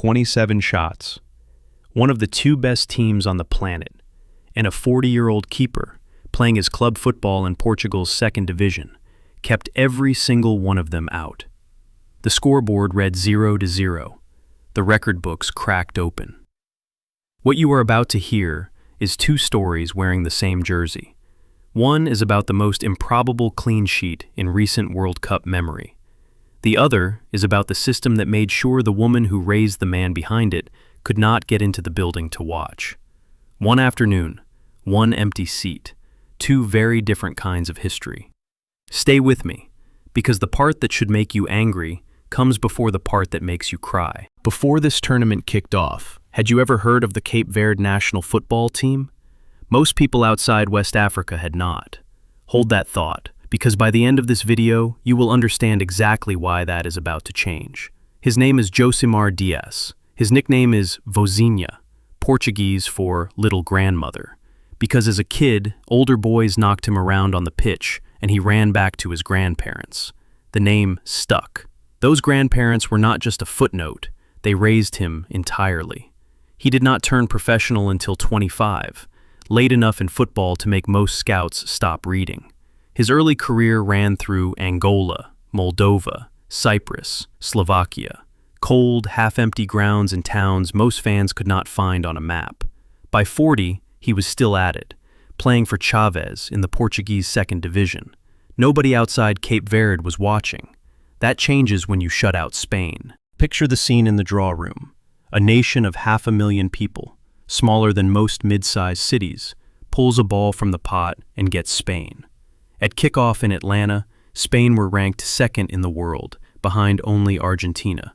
27 shots, one of the two best teams on the planet, and a 40-year-old keeper playing his club football in Portugal's second division, kept every single one of them out. The scoreboard read 0-0. The record books cracked open. What you are about to hear is two stories wearing the same jersey. One is about the most improbable clean sheet in recent World Cup memory. The other is about the system that made sure the woman who raised the man behind it could not get into the building to watch. One afternoon, one empty seat, two very different kinds of history. Stay with me, because the part that should make you angry comes before the part that makes you cry. Before this tournament kicked off, had you ever heard of the Cape Verde national football team? Most people outside West Africa had not. Hold that thought, because by the end of this video, you will understand exactly why that is about to change. His name is Josimar Dias. His nickname is Vozinha, Portuguese for little grandmother, because as a kid, older boys knocked him around on the pitch and he ran back to his grandparents. The name stuck. Those grandparents were not just a footnote, they raised him entirely. He did not turn professional until 25, late enough in football to make most scouts stop reading. His early career ran through Angola, Moldova, Cyprus, Slovakia, cold, half-empty grounds and towns most fans could not find on a map. By 40, he was still at it, playing for Chaves in the Portuguese second division. Nobody outside Cape Verde was watching. That changes when you shut out Spain. Picture the scene in the draw room. A nation of 500,000 people, smaller than most mid-sized cities, pulls a ball from the pot and gets Spain. At kickoff in Atlanta, Spain were ranked second in the world, behind only Argentina.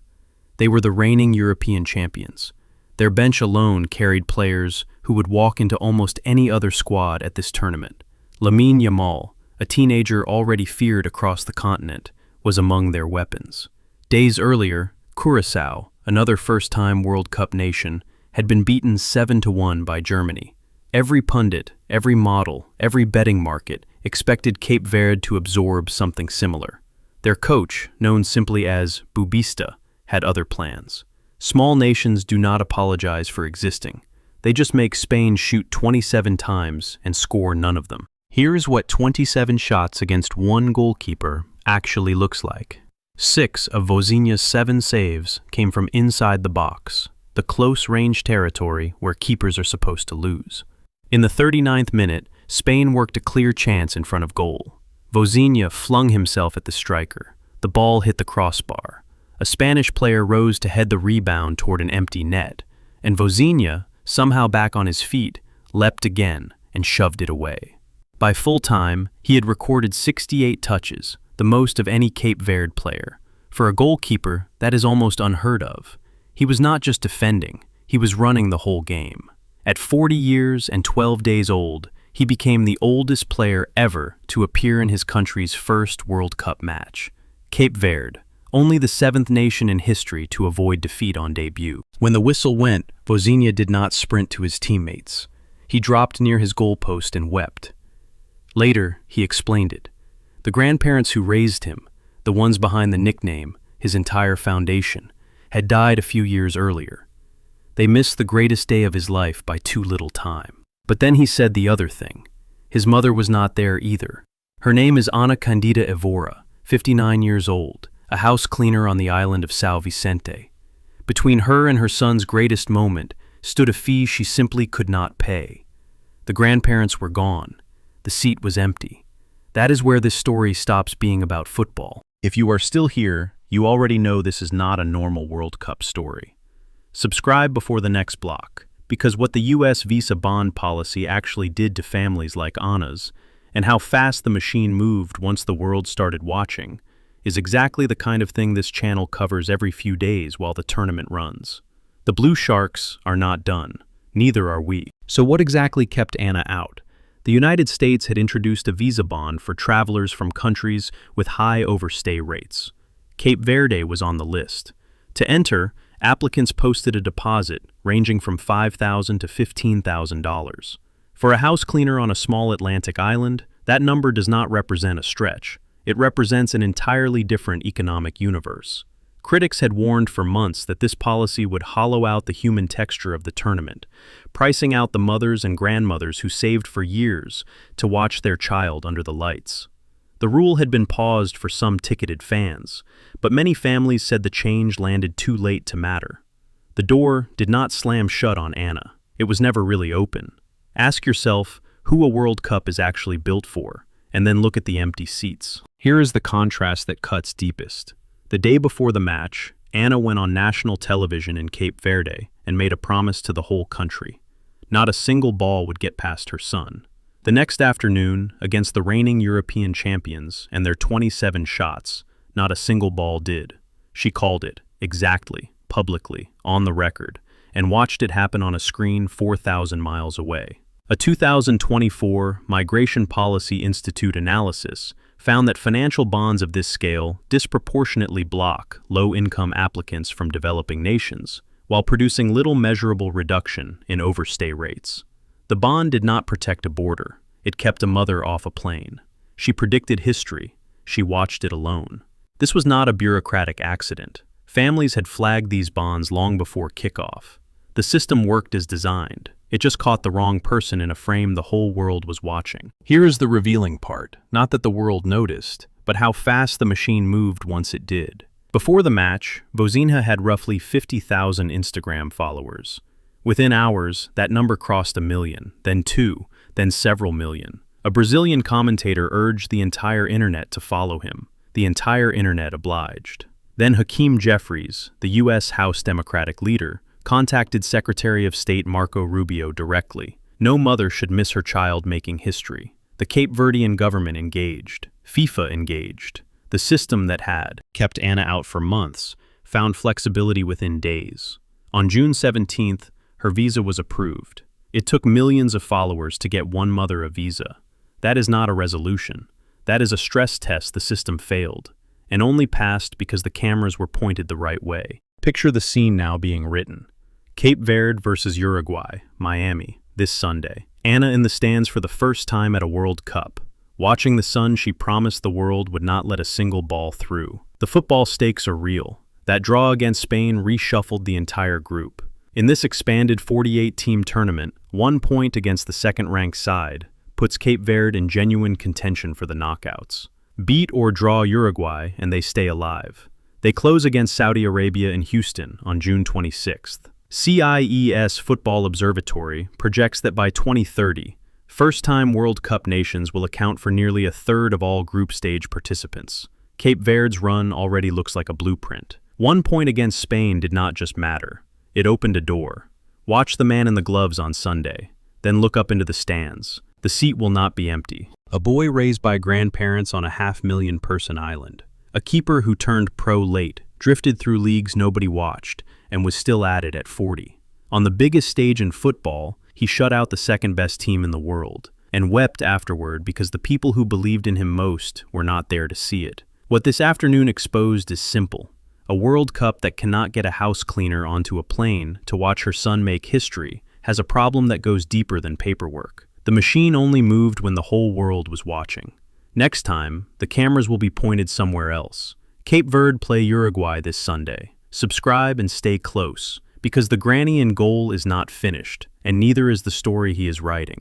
They were the reigning European champions. Their bench alone carried players who would walk into almost any other squad at this tournament. Lamine Yamal, a teenager already feared across the continent, was among their weapons. Days earlier, Curaçao, another first-time World Cup nation, had been beaten 7-1 by Germany. Every pundit, every model, every betting market expected Cape Verde to absorb something similar. Their coach, known simply as Bubista, had other plans. Small nations do not apologize for existing. They just make Spain shoot 27 times and score none of them. Here is what 27 shots against one goalkeeper actually looks like. 6 of Vozinha's 7 saves came from inside the box, the close-range territory where keepers are supposed to lose. In the 39th minute, Spain worked a clear chance in front of goal. Vozinha flung himself at the striker. The ball hit the crossbar. A Spanish player rose to head the rebound toward an empty net, and Vozinha, somehow back on his feet, leapt again and shoved it away. By full time, he had recorded 68 touches, the most of any Cape Verde player. For a goalkeeper, that is almost unheard of. He was not just defending, he was running the whole game. At 40 years and 12 days old, he became the oldest player ever to appear in his country's first World Cup match. Cape Verde, only the 7th nation in history to avoid defeat on debut. When the whistle went, Vozinha did not sprint to his teammates. He dropped near his goalpost and wept. Later, he explained it. The grandparents who raised him, the ones behind the nickname, his entire foundation, had died a few years earlier. They missed the greatest day of his life by too little time. But then he said the other thing. His mother was not there either. Her name is Candida Evora, 59 years old, a house cleaner on the island of São Vicente. Between her and her son's greatest moment stood a fee she simply could not pay. The grandparents were gone. The seat was empty. That is where this story stops being about football. If you are still here, you already know this is not a normal World Cup story. Subscribe before the next block, because what the U.S. Visa bond policy actually did to families like Anna's, and how fast the machine moved once the world started watching, is exactly the kind of thing this channel covers every few days while the tournament runs. The Blue Sharks are not done. Neither are we. So what exactly kept Anna out? The United States had introduced a visa bond for travelers from countries with high overstay rates. Cape Verde was on the list. To enter, applicants posted a deposit ranging from $5,000 to $15,000. For a house cleaner on a small Atlantic island, that number does not represent a stretch. It represents an entirely different economic universe. Critics had warned for months that this policy would hollow out the human texture of the tournament, pricing out the mothers and grandmothers who saved for years to watch their child under the lights. The rule had been paused for some ticketed fans, but many families said the change landed too late to matter. The door did not slam shut on Anna. It was never really open. Ask yourself who a World Cup is actually built for, and then look at the empty seats. Here is the contrast that cuts deepest. The day before the match, Anna went on national television in Cape Verde and made a promise to the whole country. Not a single ball would get past her son. The next afternoon, against the reigning European champions and their 27 shots, not a single ball did. She called it, exactly, publicly, on the record, and watched it happen on a screen 4,000 miles away. A 2024 Migration Policy Institute analysis found that financial bonds of this scale disproportionately block low-income applicants from developing nations, while producing little measurable reduction in overstay rates. The bond did not protect a border. It kept a mother off a plane. She predicted history. She watched it alone. This was not a bureaucratic accident. Families had flagged these bonds long before kickoff. The system worked as designed. It just caught the wrong person in a frame the whole world was watching. Here is the revealing part. Not that the world noticed, but how fast the machine moved once it did. Before the match, Vozinha had roughly 50,000 Instagram followers. Within hours, that number crossed 1 million, then 2, then several million. A Brazilian commentator urged the entire internet to follow him. The entire internet obliged. Then Hakeem Jeffries, the U.S. House Democratic leader, contacted Secretary of State Marco Rubio directly. No mother should miss her child making history. The Cape Verdean government engaged. FIFA engaged. The system that had kept Anna out for months found flexibility within days. On June 17th, her visa was approved. It took millions of followers to get one mother a visa. That is not a resolution. That is a stress test the system failed, and only passed because the cameras were pointed the right way. Picture the scene now being written. Cape Verde versus Uruguay, Miami, this Sunday. Anna in the stands for the first time at a World Cup, watching the son she promised the world would not let a single ball through. The football stakes are real. That draw against Spain reshuffled the entire group. In this expanded 48-team tournament, 1 point against the second-ranked side puts Cape Verde in genuine contention for the knockouts. Beat or draw Uruguay and they stay alive. They close against Saudi Arabia in Houston on June 26th. CIES Football Observatory projects that by 2030, first-time World Cup nations will account for nearly a third of all group stage participants. Cape Verde's run already looks like a blueprint. 1 point against Spain did not just matter. It opened a door. Watch the man in the gloves on Sunday. Then look up into the stands. The seat will not be empty. A boy raised by grandparents on a 500,000-person island. A keeper who turned pro late, drifted through leagues nobody watched, and was still at it at 40. On the biggest stage in football, he shut out the second-best team in the world, and wept afterward because the people who believed in him most were not there to see it. What this afternoon exposed is simple. A World Cup that cannot get a house cleaner onto a plane to watch her son make history has a problem that goes deeper than paperwork. The machine only moved when the whole world was watching. Next time, the cameras will be pointed somewhere else. Cape Verde play Uruguay this Sunday. Subscribe and stay close, because the granny in goal is not finished, and neither is the story he is writing.